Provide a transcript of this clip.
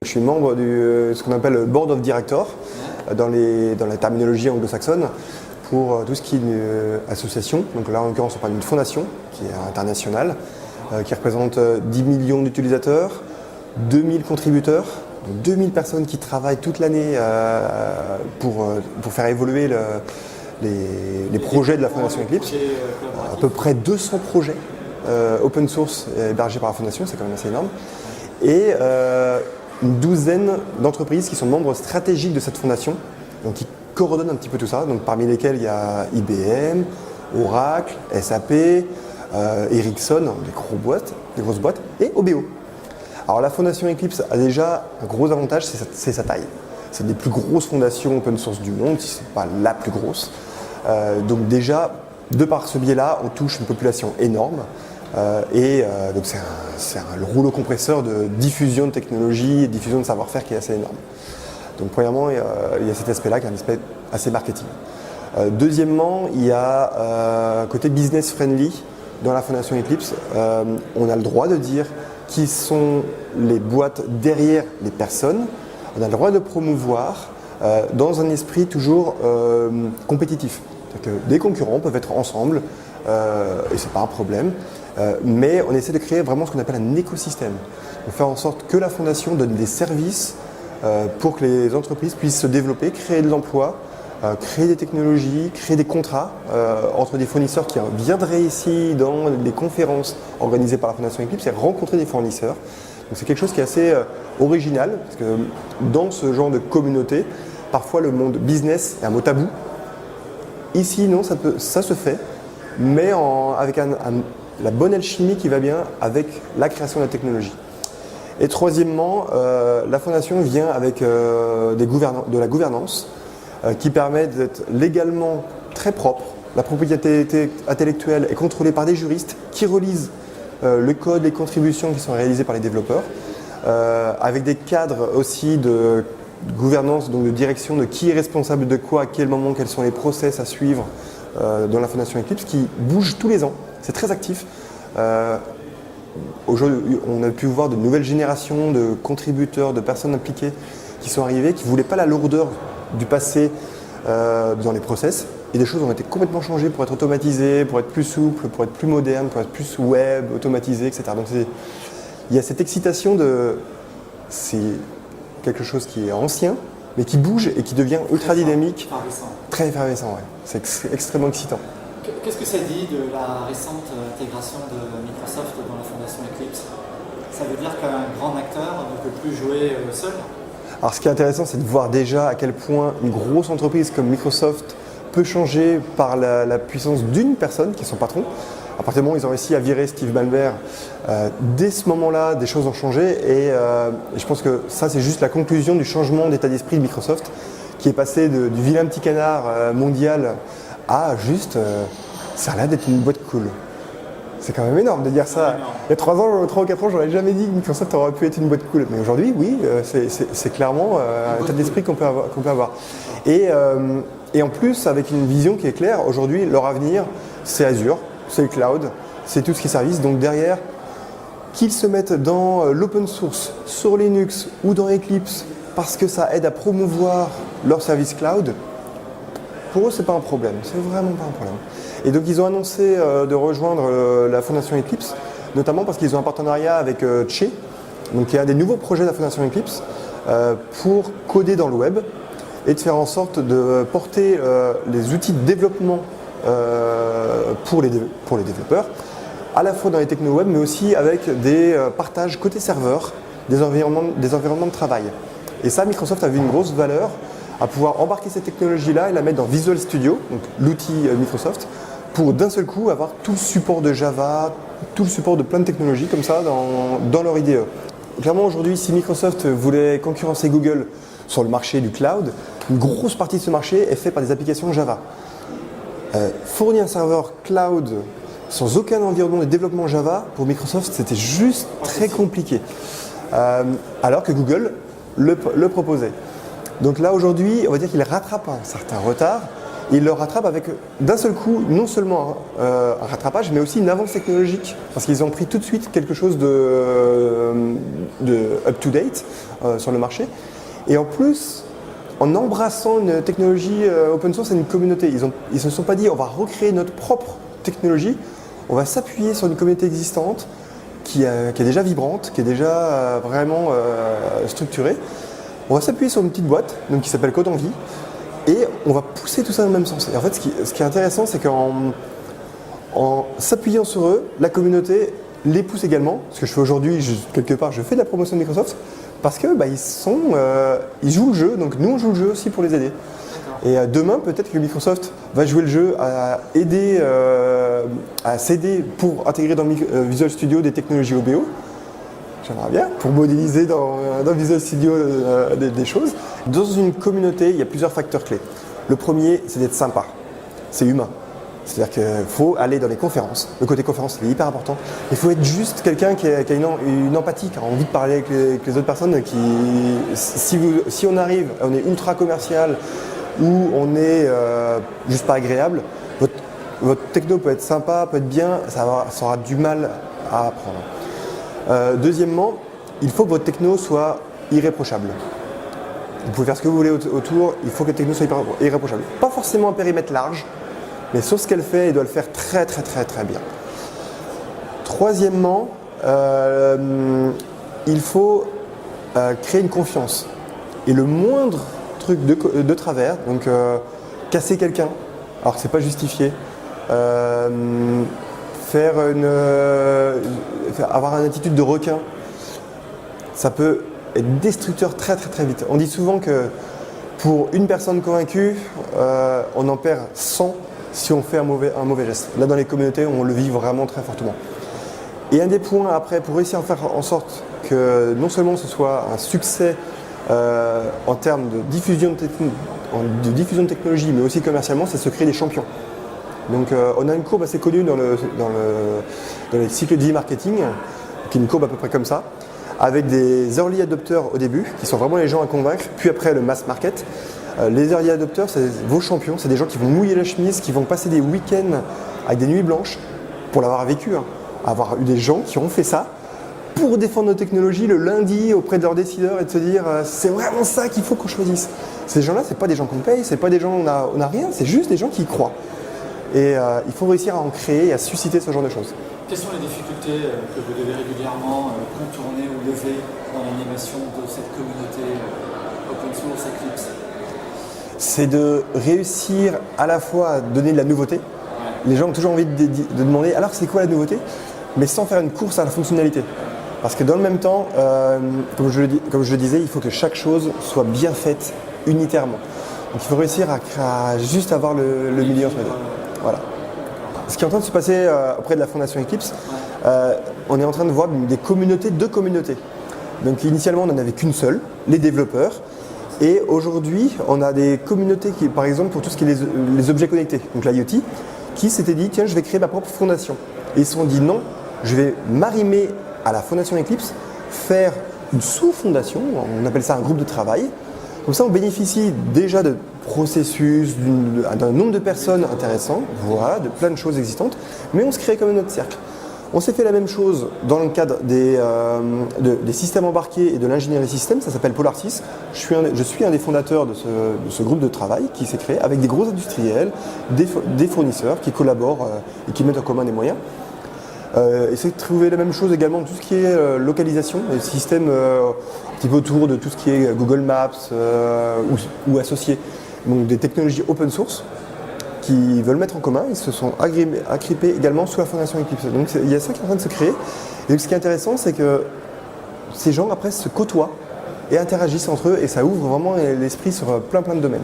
Je suis membre de ce qu'on appelle le Board of Directors dans la terminologie anglo-saxonne pour tout ce qui est une association. Donc là, en l'occurrence, on parle d'une fondation qui est internationale, qui représente 10 millions d'utilisateurs, 2000 contributeurs, donc 2000 personnes qui travaillent toute l'année pour faire évoluer les projets de la Fondation Eclipse. À peu près 200 projets open source hébergés par la Fondation, c'est quand même assez énorme. Et une douzaine d'entreprises qui sont membres stratégiques de cette fondation, donc qui coordonnent un petit peu tout ça, donc parmi lesquelles il y a IBM, Oracle, SAP, Ericsson, des grosses boîtes, et OBO. Alors la fondation Eclipse a déjà un gros avantage, c'est sa taille. C'est une des plus grosses fondations open source du monde, si ce n'est pas la plus grosse. Donc déjà, de par ce biais-là, on touche une population énorme. Donc c'est le rouleau compresseur de diffusion de technologie et de diffusion de savoir-faire qui est assez énorme. Donc premièrement, il y a cet aspect-là qui est un aspect assez marketing. Deuxièmement, il y a un côté business friendly dans la fondation Eclipse. On a le droit de dire qui sont les boîtes derrière les personnes. On a le droit de promouvoir dans un esprit toujours compétitif. C'est-à-dire que des concurrents peuvent être ensemble et c'est pas un problème. Mais on essaie de créer vraiment ce qu'on appelle un écosystème. On fait en sorte que la fondation donne des services pour que les entreprises puissent se développer, créer de l'emploi, créer des technologies, créer des contrats entre des fournisseurs qui viendraient ici dans des conférences organisées par la Fondation Eclipse et rencontrer des fournisseurs. Donc c'est quelque chose qui est assez original, parce que dans ce genre de communauté, parfois le monde business est un mot tabou. Ici, non, ça se fait, mais avec la bonne alchimie qui va bien avec la création de la technologie. Et troisièmement, la fondation vient avec de la gouvernance qui permet d'être légalement très propre. La propriété intellectuelle est contrôlée par des juristes qui relisent le code, les contributions qui sont réalisées par les développeurs, avec des cadres aussi de gouvernance, donc de direction de qui est responsable de quoi, à quel moment, quels sont les process à suivre dans la fondation Eclipse qui bouge tous les ans. C'est très actif. Aujourd'hui, on a pu voir de nouvelles générations de contributeurs, de personnes impliquées qui sont arrivées, qui ne voulaient pas la lourdeur du passé dans les process. Et des choses ont été complètement changées pour être automatisées, pour être plus souples, pour être plus modernes, pour être plus web, automatisées, etc. Donc il y a cette excitation c'est quelque chose qui est ancien, mais qui bouge et qui devient ultra dynamique. Très effervescent, ouais. C'est extrêmement excitant. Qu'est-ce que ça dit de la récente intégration de Microsoft dans la fondation Eclipse? Ça veut dire qu'un grand acteur ne peut plus jouer seul? Alors ce qui est intéressant, c'est de voir déjà à quel point une grosse entreprise comme Microsoft peut changer par la puissance d'une personne qui est son patron. À partir du moment où ils ont réussi à virer Steve Ballmer, dès ce moment-là, des choses ont changé et je pense que ça, c'est juste la conclusion du changement d'état d'esprit de Microsoft qui est passé du vilain petit canard mondial à juste, ça a l'air d'être une boîte cool. C'est quand même énorme de dire ça. Il y a 3 ou 4 ans, j'aurais jamais dit que Microsoft aurait pu être une boîte cool. Mais aujourd'hui, oui, c'est clairement un état d'esprit qu'on peut avoir. Et en plus, avec une vision qui est claire, aujourd'hui, leur avenir, c'est Azure, c'est le cloud, c'est tout ce qui est service. Donc derrière, qu'ils se mettent dans l'open source, sur Linux ou dans Eclipse, parce que ça aide à promouvoir leur service cloud, pour eux, c'est pas un problème. C'est vraiment pas un problème. Et donc, ils ont annoncé de rejoindre la Fondation Eclipse, notamment parce qu'ils ont un partenariat avec Che, donc qui est un des nouveaux projets de la Fondation Eclipse, pour coder dans le web et de faire en sorte de porter les outils de développement pour les développeurs, à la fois dans les techno web, mais aussi avec des partages côté serveur des environnements de travail. Et ça, Microsoft a vu une grosse valeur à pouvoir embarquer cette technologie-là et la mettre dans Visual Studio, donc l'outil Microsoft, pour d'un seul coup avoir tout le support de Java, tout le support de plein de technologies comme ça dans leur IDE. Clairement aujourd'hui, si Microsoft voulait concurrencer Google sur le marché du cloud, une grosse partie de ce marché est faite par des applications Java. Fournir un serveur cloud sans aucun environnement de développement Java, pour Microsoft, c'était juste très compliqué. Alors que Google le proposait. Donc là aujourd'hui, on va dire qu'il rattrape un certain retard Et ils le rattrapent avec d'un seul coup non seulement un rattrapage, mais aussi une avance technologique, parce qu'ils ont pris tout de suite quelque chose de up-to-date sur le marché. Et en plus, en embrassant une technologie open source et une communauté, ils se sont pas dit on va recréer notre propre technologie, on va s'appuyer sur une communauté existante qui est déjà vibrante, qui est déjà vraiment structurée. On va s'appuyer sur une petite boîte donc, qui s'appelle Code en Vie et on va pousser tout ça dans le même sens. Et en fait, ce qui est intéressant, c'est qu'en s'appuyant sur eux, la communauté les pousse également. Ce que je fais aujourd'hui, quelque part, je fais de la promotion de Microsoft parce que ils jouent le jeu, donc nous on joue le jeu aussi pour les aider. Et demain, peut-être que Microsoft va jouer le jeu à aider, à s'aider pour intégrer dans Visual Studio des technologies OBO. J'aimerais bien, pour modéliser dans Visual Studio des choses. Dans une communauté, il y a plusieurs facteurs clés. Le premier, c'est d'être sympa. C'est humain. C'est-à-dire qu'il faut aller dans les conférences. Le côté conférence, c'est hyper important. Il faut être juste quelqu'un qui a une empathie, qui a envie de parler avec les autres personnes. Si on arrive, on est ultra commercial, ou on est juste pas agréable, votre techno peut être sympa, peut être bien, ça aura du mal à apprendre. Deuxièmement, il faut que votre techno soit irréprochable. Vous pouvez faire ce que vous voulez autour, il faut que la techno soit irréprochable. Pas forcément un périmètre large, mais sur ce qu'elle fait, elle doit le faire très très très très bien. Troisièmement, il faut créer une confiance. Et le moindre truc de travers, donc casser quelqu'un, alors que c'est pas justifié, avoir une attitude de requin, ça peut être destructeur très très très vite. On dit souvent que pour une personne convaincue, on en perd 100 si on fait un mauvais geste. Là dans les communautés, on le vit vraiment très fortement. Et un des points après, pour réussir à faire en sorte que non seulement ce soit un succès en termes de diffusion de technologie, mais aussi commercialement, c'est de se créer des champions. Donc on a une courbe assez connue dans les cycles de vie marketing, qui est une courbe à peu près comme ça, avec des early adopters au début, qui sont vraiment les gens à convaincre, puis après le mass market. Les early adopters, c'est vos champions, c'est des gens qui vont mouiller la chemise, qui vont passer des week-ends avec des nuits blanches, pour l'avoir vécu, avoir eu des gens qui ont fait ça, pour défendre nos technologies le lundi auprès de leurs décideurs et de se dire c'est vraiment ça qu'il faut qu'on choisisse. Ces gens-là, c'est pas des gens qu'on paye, c'est pas des gens on a rien, c'est juste des gens qui y croient. Et il faut réussir à en créer et à susciter ce genre de choses. Quelles sont les difficultés que vous devez régulièrement contourner ou lever dans l'animation de cette communauté open source Eclipse? C'est de réussir à la fois à donner de la nouveauté. Les gens ont toujours envie de demander alors c'est quoi la nouveauté, mais sans faire une course à la fonctionnalité. Parce que dans le même temps, comme je le disais, il faut que chaque chose soit bien faite unitairement. Donc il faut réussir à juste avoir le milieu entre les deux. Voilà. Ce qui est en train de se passer auprès de la Fondation Eclipse, on est en train de voir des communautés de communautés. Donc initialement, on n'en avait qu'une seule, les développeurs. Et aujourd'hui, on a des communautés qui, par exemple, pour tout ce qui est les objets connectés, donc l'IoT, qui s'étaient dit, tiens, je vais créer ma propre fondation. Et ils se sont dit, non, je vais m'arrimer à la Fondation Eclipse, faire une sous-fondation, on appelle ça un groupe de travail. Comme ça, on bénéficie déjà de processus, d'un nombre de personnes intéressants, voilà, de plein de choses existantes, mais on se crée comme notre cercle. On s'est fait la même chose dans le cadre des systèmes embarqués et de l'ingénierie système, ça s'appelle Polarsys. Je suis un des fondateurs de ce groupe de travail qui s'est créé avec des gros industriels, des fournisseurs qui collaborent et qui mettent en commun des moyens. Essayer de trouver la même chose également tout ce qui est localisation, les systèmes un petit peu autour de tout ce qui est Google Maps ou associés, donc des technologies open source qui veulent mettre en commun. Ils se sont agrippés également sous la Fondation Eclipse. Donc il y a ça qui est en train de se créer. Et donc, ce qui est intéressant, c'est que ces gens après se côtoient et interagissent entre eux et ça ouvre vraiment l'esprit sur plein de domaines.